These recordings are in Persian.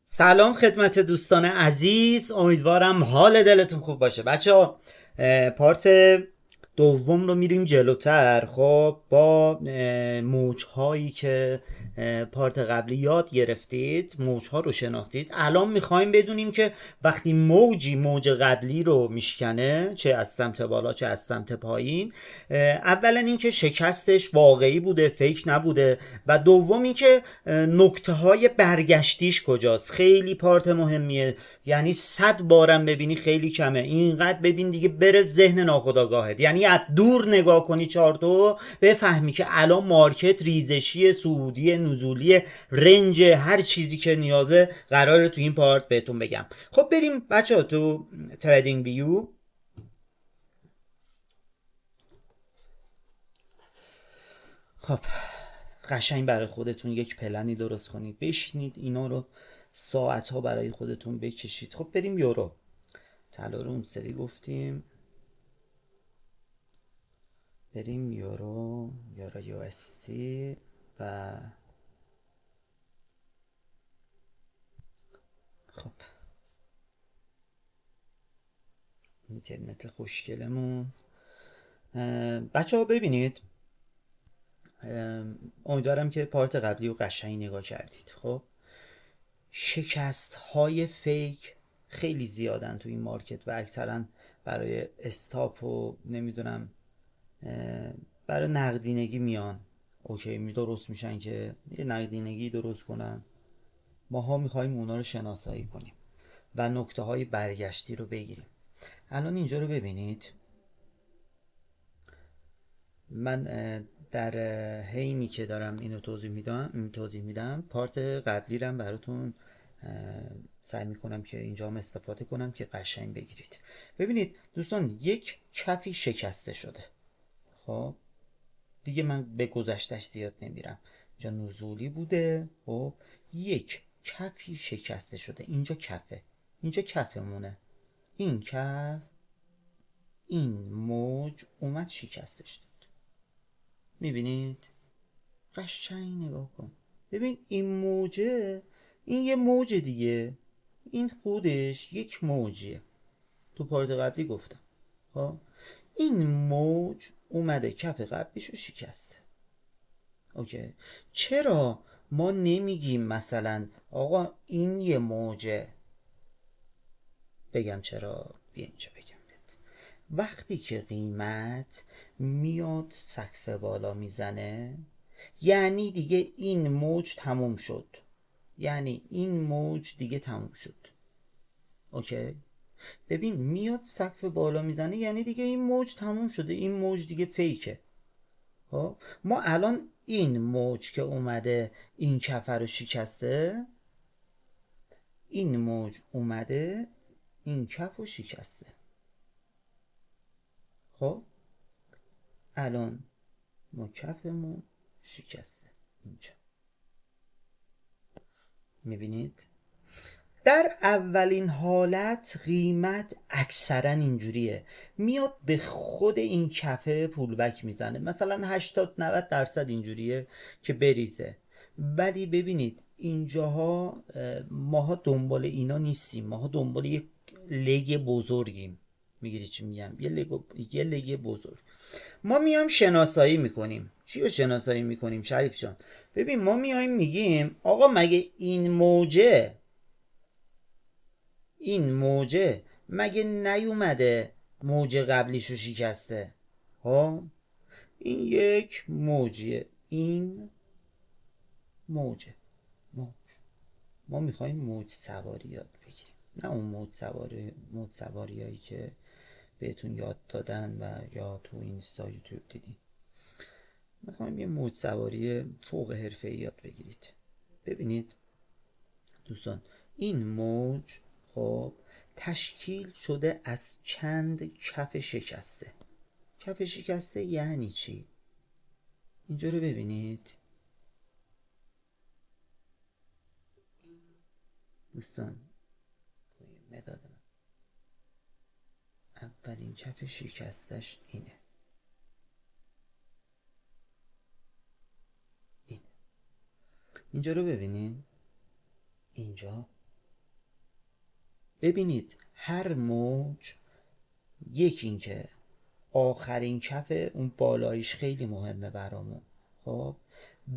سلام خدمت دوستان عزیز، امیدوارم حال دلتون خوب باشه. بچه ها، پارت دوم رو میریم جلوتر. خب با موج هایی که پارت قبلی یاد گرفتید، موج ها رو شناختید. الان میخوایم بدونیم که وقتی موج قبلی رو میشکنه، چه از سمت بالا چه از سمت پایین، اولا اینکه شکستش واقعی بوده، فیک نبوده، و دوم اینکه نکته های برگشتیش کجاست. خیلی پارت مهمیه، یعنی 100 بارم ببینی خیلی کمه، اینقدر ببین دیگه بره ذهن ناخودآگاهت، یعنی از دور نگاه کنی چارتو بفهمی که الان مارکت ریزشی، صعودی، نزولی، رنج، هر چیزی که نیازه قراره تو این پارت بهتون بگم. خب بریم بچه ها تو تریدینگ ویو. خب قشنگ برای خودتون یک پلنی درست کنید، بشینید اینا رو ساعت ها برای خودتون بکشید. خب بریم یورو. طلا رو اون سری گفتیم، بریم یورو یو اس سی و خب اینترنت خوشگلمون. بچه ها ببینید، امیدوارم که پارت قبلی رو قشنگ نگاه کردید. خب شکست های فیک خیلی زیادن تو این مارکت و اکثرا برای استاپ و نمیدونم برای نقدینگی میان. اوکی می درست میشن که یه نقدینگی درست کنن. ماها میخوایم اونا رو شناسایی کنیم و نکته های برگشتی رو بگیریم. الان اینجا رو ببینید. من در حینی که دارم اینو توضیح میدم پارت قبلی رو براتون سعی میکنم که اینجا هم استفاده کنم که قشنگ بگیرید. ببینید دوستان، یک کفی شکسته شده. خب دیگه من به گذشتش زیاد نمیرم. اینجا نزولی بوده. خب یک کفی شکسته شده. اینجا کفه، اینجا کفمونه. این کف، این موج اومد شکستش داد. میبینید؟ قشنگ نگاه کن. ببین این موجه، این یه موج دیگه، این خودش یک موجیه. تو پارت قبلی گفتم. خب این موج اومده کف قبلیشو شکسته. اوکی. چرا ما نمیگیم مثلا آقا این یه موجه؟ بگم چرا، بیا اینجا بگم بهت. وقتی که قیمت میاد سقف بالا میزنه، یعنی دیگه این موج تموم شد، یعنی این موج دیگه تموم شد. اوکی. ببین میاد سقف بالا میزنه یعنی دیگه این موج تموم شده، این موج دیگه فیکه. خب ما الان این موج که اومده این کفر رو شکسته، این موج اومده این کف رو شکسته. خب الان ما کفمون شکسته اینجا. میبینید؟ در اولین حالت قیمت اکثرا اینجوریه، میاد به خود این کفه پولبک میزنه، مثلا 80-90% اینجوریه که بریزه. ولی ببینید اینجاها ماها دنبال اینا نیستیم، ماها دنبال یک لگ بزرگیم. میگیری چی میگم؟ یه لگ بزرگ. ما میایم شناسایی میکنیم. چی رو شناسایی میکنیم شریف جان؟ ببین ما میایم میگیم آقا مگه این موجه مگه نیومده موج قبلیشو شکسته؟ ها این یک موجیه، این موجه. موج. ما میخوایم موج سواری یاد بگیریم، نه اون موج سواری هایی که بهتون یاد دادن و یا تو اینستا یوتیوب دیدین. میخوایم یه موج سواری فوق حرفه‌ای یاد بگیرید. ببینید دوستان، این موج خب تشکیل شده از چند کف شکسته. کف شکسته یعنی چی؟ اینجا رو ببینید دوستان، مداد من اولین کف شکستش اینه، این. اینجا رو ببینید، اینجا ببینید هر موج، یکی این که آخرین کف اون بالایش خیلی مهمه برامون، خب،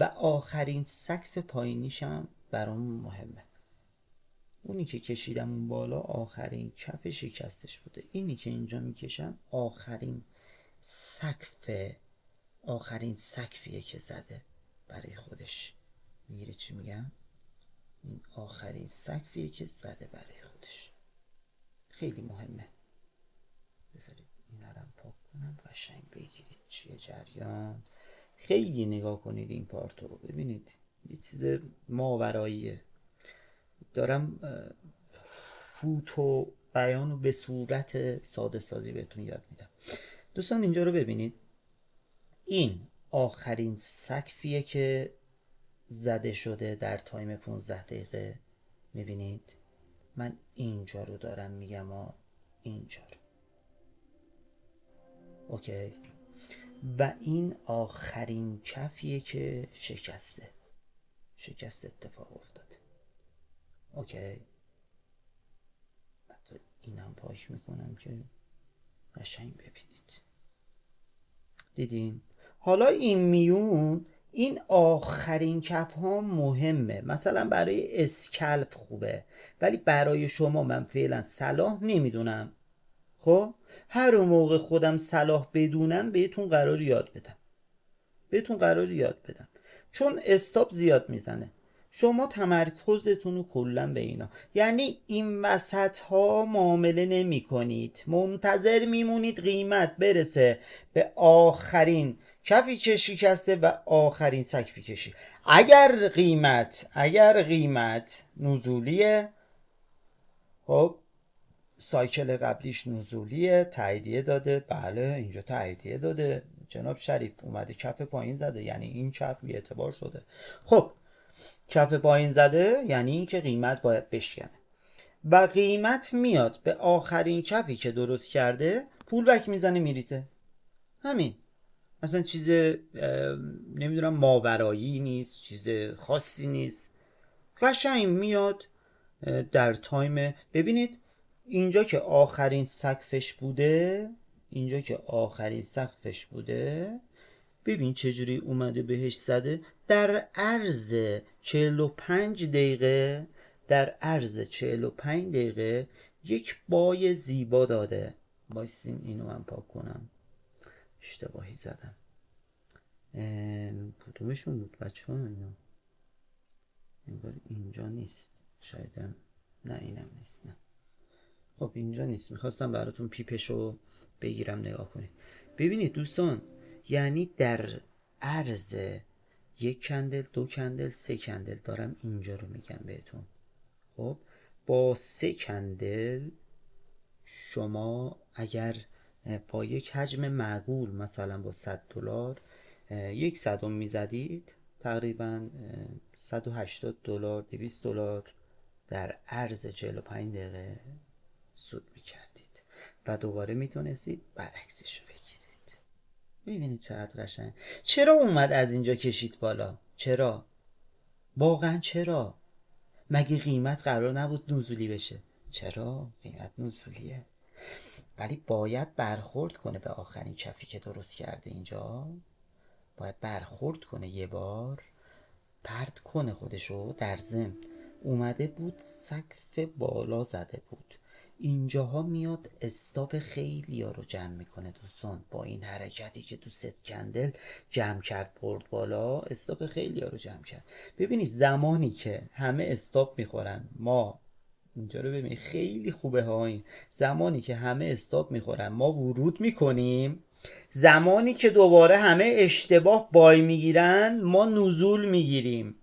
و آخرین سقف پایینیش هم برامون مهمه. اونی که کشیدم اون بالا آخرین کف شکستش بوده، اینی که اینجا میکشم آخرین سقفیه که زده برای خودش. میگیره چی میگم؟ این آخرین سقفیه که زده برای خودش. خیلی مهمه. بذارید این هم پاک کنم قشنگ بگیرید چیه جریان. خیلی نگاه کنید این پارتو رو، ببینید یه چیز ماوراییه. دارم فوت و بیان رو به صورت ساده سازی بهتون یاد میدم. دوستان اینجا رو ببینید، این آخرین سقفیه که زده شده در تایم 15 دقیقه. میبینید من اینجا رو دارم میگم، اینجا رو، اوکی، و این آخرین کفیه که شکست اتفاق افتاده، اوکی. حتی اینم پاک میکنم که قشنگ ببینید. دیدین؟ حالا این میون، این آخرین کف ها مهمه، مثلا برای اسکلپ خوبه، ولی برای شما من فعلا صلاح نمیدونم. خب هر موقع خودم صلاح بدونم بهتون قرار یاد بدم، چون استاپ زیاد میزنه. شما تمرکزتون رو کلا به اینا، یعنی این وسط ها معامله نمی کنید، منتظر میمونید قیمت برسه به آخرین کفی که شکسته و آخرین سقفی کشی. اگر قیمت نزولیه، خب سایکل قبلیش نزولیه، تاییدیه داده، بله اینجا تاییدیه داده، جناب شریف اومده کف پایین زده، یعنی این کف بی اعتبار شده. خب کف پایین زده یعنی این که قیمت باید بشکنه و قیمت میاد به آخرین کفی که درست کرده پول بک میزنه میریزه. همین، اصلا چیز نمیدونم ماورایی نیست، چیز خاصی نیست، قشنگ میاد در تایم. ببینید اینجا که آخرین سقفش بوده، ببین چجوری اومده بهش زده. در عرض 45 دقیقه یک بای زیبا داده. بایستین اینو من پاک کنم، اشتباهی زدم. کدومشون بود بچه ها؟ اینا انگار اینجا نیست، شایدم نه اینم نیست، نه خب اینجا نیست. میخواستم براتون پیپشو بگیرم نگاه کنید. ببینید دوستان، یعنی در عرض یک کندل، دو کندل، سه کندل، دارم اینجا رو میگم بهتون. خب با 3 کندل شما اگر با یک حجم معقول مثلا با $100 یک صدم میزدید، تقریبا $180 $200 در عرض 45 دقیقه سود میکردید و دوباره میتونستید برعکسش رو بگیرید. میبینید چقدر قشنگ. چرا اومد از اینجا کشید بالا؟ چرا؟ واقعا چرا؟ مگه قیمت قرار نبود نزولی بشه؟ چرا؟ قیمت نزولیه، ولی باید برخورد کنه به آخرین کفی که درست کرده. اینجا باید برخورد کنه، یه بار پرت کنه خودشو. در ضمن اومده بود سقف بالا زده بود، اینجاها میاد استاپ خیلی ها رو جمع میکنه دوستان. با این حرکتی که تو 3 کندل جمع کرد برد بالا، استاپ خیلی ها رو جمع کرد. ببینید زمانی که همه استاپ میخورن، ما اینجا رو ببینید خیلی خوبه ها، این زمانی که همه استاپ میخورن ما ورود میکنیم، زمانی که دوباره همه اشتباه بای میگیرن ما نزول میگیریم.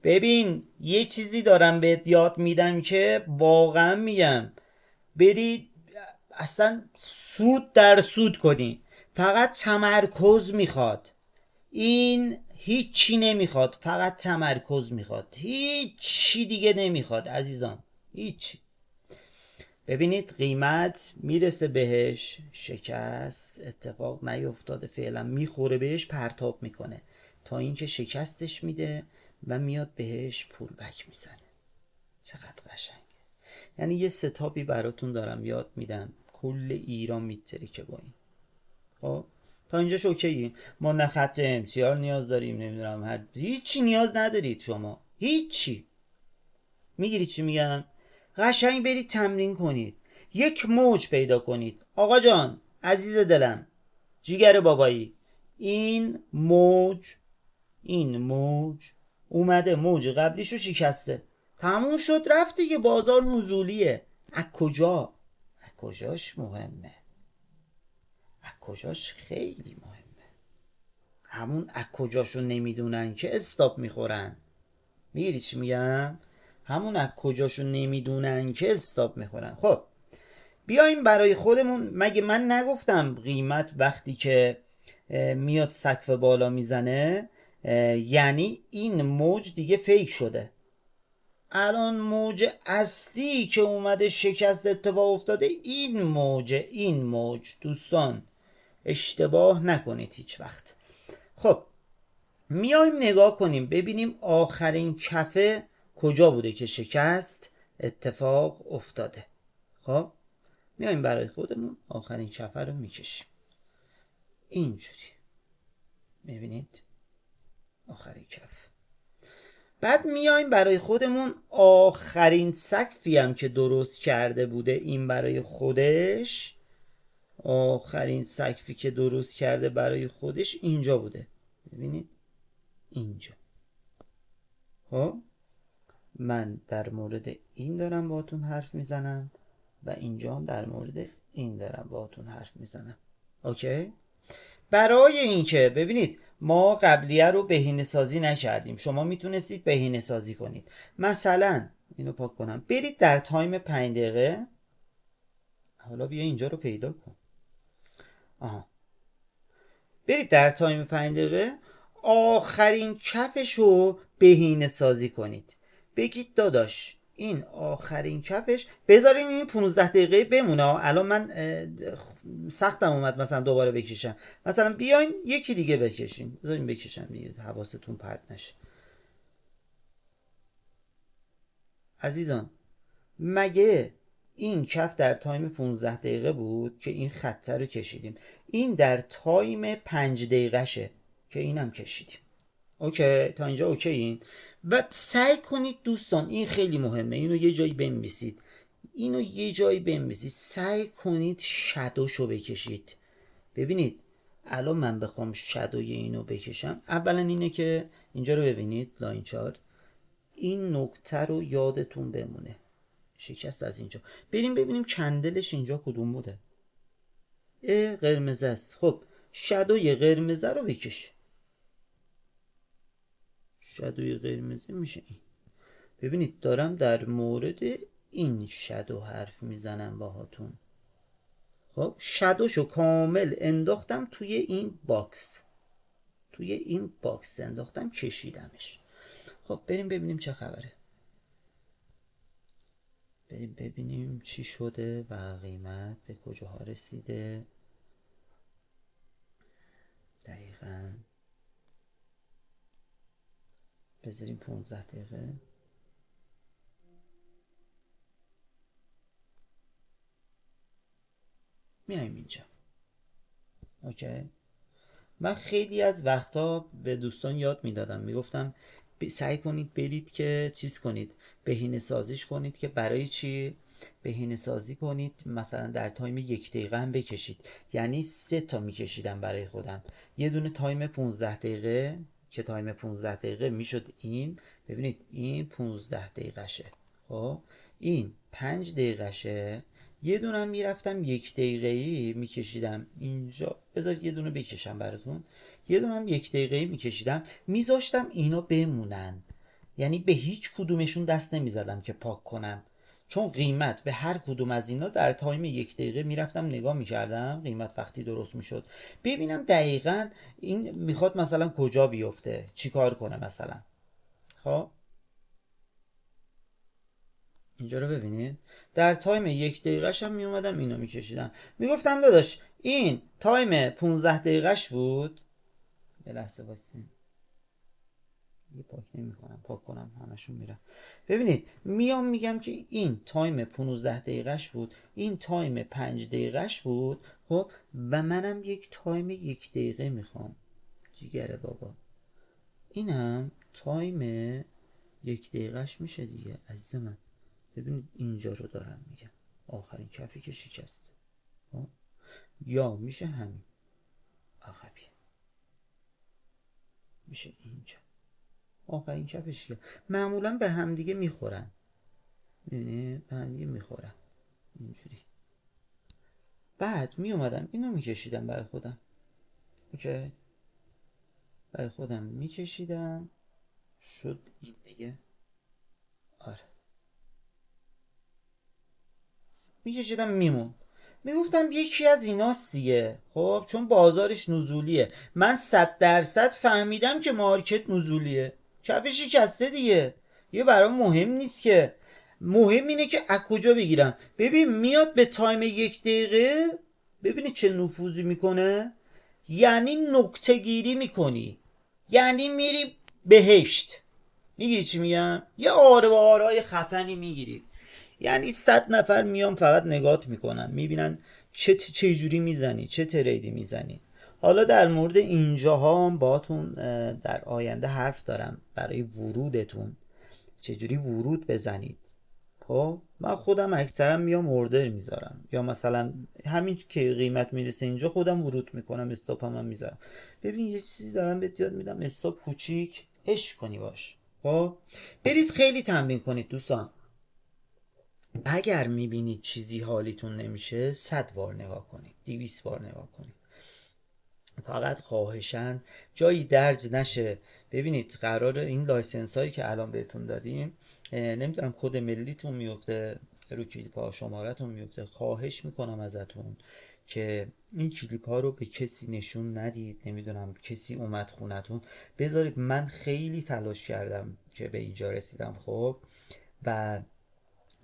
ببین یه چیزی دارم بهت یاد میدم که واقعا میگم بری اصلا سود در سود کنی، فقط تمرکز میخواد. این هیچی نمیخواد، فقط تمرکز میخواد، هیچی دیگه نمیخواد عزیزان، هیچی. ببینید قیمت میرسه بهش، شکست اتفاق نیفتاده فعلا، میخوره بهش، پرتاب میکنه تا اینکه شکستش میده و میاد بهش پول بک میزنه. چقدر قشنگه. یعنی یه ستاپی براتون دارم یاد میدم، کل ایران میترکه با این. خب تا اینجاش اوکیین؟ ما نه خط امسیار نیاز داریم، نمیدونم هیچی نیاز ندارید شما، هیچی. میگیری چی میگم؟ قشنگ برید تمرین کنید، یک موج پیدا کنید. آقا جان، عزیز دلم، جیگر بابایی، این موج اومده موج قبلیشو شکسته، تموم شد رفت دیگه. بازار نزولیه. از کجاش مهمه، از کجاش خیلی مهمه. همون از کجاشو نمیدونن که استاپ میخورن. میگیری چی میگم؟ همون از کجاشو نمیدونن که استاپ میخورن. خب بیایم برای خودمون. مگه من نگفتم قیمت وقتی که میاد سقف بالا میزنه یعنی این موج دیگه فیک شده؟ الان موج اصلی که اومده شکست اتفاق افتاده این موج دوستان، اشتباه نکنید هیچ وقت. خب میایم نگاه کنیم ببینیم آخرین کفه کجا بوده که شکست اتفاق افتاده. خب میایم برای خودمون آخرین کفه رو میکشیم اینجوری، میبینید آخرین کف. بعد میایم برای خودمون آخرین سقفی هم که درست کرده بوده این برای خودش، آخرین سقفی که درست کرده برای خودش اینجا بوده، ببینید اینجا. خب من در مورد این دارم باهاتون حرف میزنم و اینجا هم در مورد این دارم باهاتون حرف میزنم. اوکی؟ برای اینکه ببینید ما قبلیه رو بهینه سازی نکردیم، شما میتونستید بهینه سازی کنید. مثلا اینو پاک کنم، برید در تایم 5 دقیقه. حالا بیا اینجا رو پیدا کن. برید در تایم 5 دقیقه آخرین کفش رو بهینه سازی کنید. بگید داداش این آخرین کفش، بذارین این 15 دقیقه بمونه. الان من سختم اومد مثلا دوباره بکشم، مثلا بیاین یکی دیگه بکشیم، بذارین بکشم دیگه حواستون پرت نشه. عزیزان مگه این کف در تایم 15 دقیقه بود که این خطه رو کشیدیم؟ این در تایم 5 دقیقه شه که اینم کشیدیم. اوکی تا اینجا اوکی این. و سعی کنید دوستان، این خیلی مهمه، اینو یه جایی بنویسید، سعی کنید شادوشو بکشید. ببینید الان من بخوام شادوی اینو بکشم، اولا اینه که اینجا رو ببینید لاین چارت، این نکته رو یادتون بمونه، شکست از اینجا. بریم ببینیم کندلش اینجا کدوم بوده. قرمز است. خب شادوی قرمز رو بکش. شادوی قرمزی میشه این. ببینید دارم در مورد این شادو حرف میزنم باهاتون. خب شادوشو کامل انداختم توی این باکس انداختم، کشیدمش. خب بریم ببینیم چه خبره، بریم ببینیم چی شده و قیمت به کجاها رسیده دقیقاً. بذاریم 15 دقیقه. میایم اینجا. اوکی. من خیلی از وقتا به دوستان یاد میدادم، میگفتم سعی کنید برید که چیز کنید، بهینه سازیش کنید. که برای چی بهینه سازی کنید؟ مثلا در تایم 1 دقیقه هم بکشید، یعنی 3 تا میکشیدم برای خودم. یه دونه تایم 15 دقیقه که تایم 15 دقیقه میشد این، ببینید این 15 دقیقه شه. خب این 5 دقیقه شه. یه دونه هم میرفتم 1 دقیقه‌ای میکشیدم اینجا. بذارید یه دونه بکشم براتون. یه دونه هم 1 دقیقه‌ای میکشیدم، میذاشتم اینا بمونن، یعنی به هیچ کدومشون دست نمیزدم که پاک کنم، چون قیمت به هر کدوم از اینا در تایم 1 دقیقه میرفتم نگاه میکردم قیمت وقتی درست میشد، ببینم دقیقاً این میخواد مثلا کجا بیفته، چی کار کنه مثلا. خب اینجا رو ببینید، در تایم 1 دقیقه‌ش هم می اومدم اینو میکشیدم، میگفتم داداش این تایم 15 دقیقه‌ش بود. یه لحظه واسین، دیگه پاک نمی کنم، پاک کنم همشون میرم. ببینید میام میگم که این تایم 15 دقیقهش بود، این تایم 5 دقیقهش بود، خب و منم یک تایم 1 دقیقه میخوام. جیگره بابا، اینم تایم 1 دقیقهش میشه دیگه عزیز من. ببینید اینجا رو دارم میگم، آخرین کفی که شکسته، خب یا میشه همین عقبی، میشه اینجا آخرین کفش. معمولا به هم دیگه میخورن، یعنی به هم دیگه میخورن اینجوری. بعد میومدم اینو میکشیدم برای خودم، اوکی، برای خودم میکشیدم، شد این دیگه. آره میکشیدم میمون، میگفتم یکی از ایناست دیگه، خب چون بازارش نزولیه. من 100% فهمیدم که مارکت نزولیه، کف شکسته دیگه، یه برام مهم نیست که، مهم اینه که از کجا بگیرم. ببین میاد به تایم 1 دقیقه، ببینید چه نفوذی میکنه، یعنی نکته گیری میکنی، یعنی میری بهشت. میگیری چی میگم؟ یه آره و آرای خفنی میگیری، یعنی 100 نفر میان فقط نگات میکنن، میبینن چه جوری میزنی، چه تریدی میزنی. حالا در مورد اینجاها هم باهاتون در آینده حرف دارم برای ورودتون، چجوری ورود بزنید. خب من خودم اکثرا میام اوردر میذارم، یا مثلا همین که قیمت میرسه اینجا خودم ورود میکنم، استاپ هم میذارم. ببین یه چیزی دارم بهت یاد میدم، استاپ کوچیک عشق کنی باش. خب برید خیلی تمرین کنید دوستان. اگر میبینید چیزی حالیتون نمیشه 100 بار نگاه کنید، 200 بار نگاه کنید، فقط خواهشن جایی درج نشه. ببینید قرار این لایسنس هایی که الان بهتون دادیم، نمیدونم کد ملیتون میفته رو کلیپ ها، شمارتون میفته، خواهش میکنم ازتون که این کلیپ ها رو به کسی نشون ندید. نمیدونم کسی اومد خونتون بذارید. من خیلی تلاش کردم که به اینجا رسیدم، خب و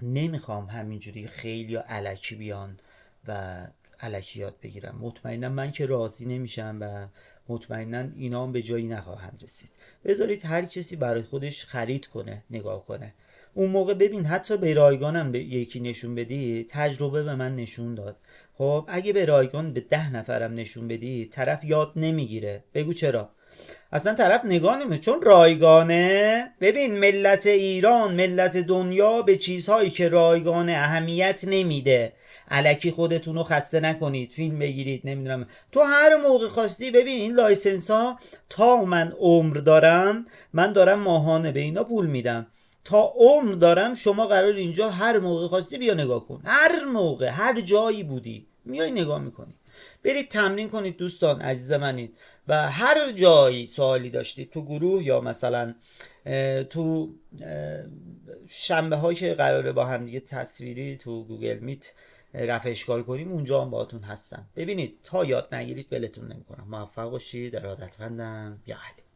نمیخوام همینجوری خیلی یا علکی بیان و علکی یاد بگیرم. مطمئنا من که راضی نمیشم و مطمئنا اینا هم به جایی نخواهند رسید. بذارید هر کسی برای خودش خرید کنه، نگاه کنه. اون موقع ببین حتی به رایگانم به یکی نشون بدی، تجربه به من نشون داد. خب اگه به رایگان به 10 نفرم نشون بدی، طرف یاد نمیگیره. بگو چرا؟ اصلا طرف نگاه نمیکنه، چون رایگانه. ببین ملت ایران، ملت دنیا به چیزهایی که رایگانه اهمیت نمیده. الکی خودتون رو خسته نکنید، فیلم بگیرید، نمیدونم تو هر موقع خواستی. ببین این لایسنس ها تا من عمر دارم، من دارم ماهانه به اینا پول میدم، تا عمر دارم. شما قرار اینجا هر موقع خواستی بیا نگاه کن، هر موقع هر جایی بودی میای نگاه میکنی. برید تمرین کنید دوستان عزیز منید، و هر جایی سوالی داشتید تو گروه یا مثلا تو شنبه هایی که قراره با هم دیگه تصویری تو گوگل میت رفع اشکال کنیم، اونجا هم باهاتون هستم. ببینید تا یاد نگیرید ولتون نمیکنم. موفق باشید، ارادتمندم. یا علی.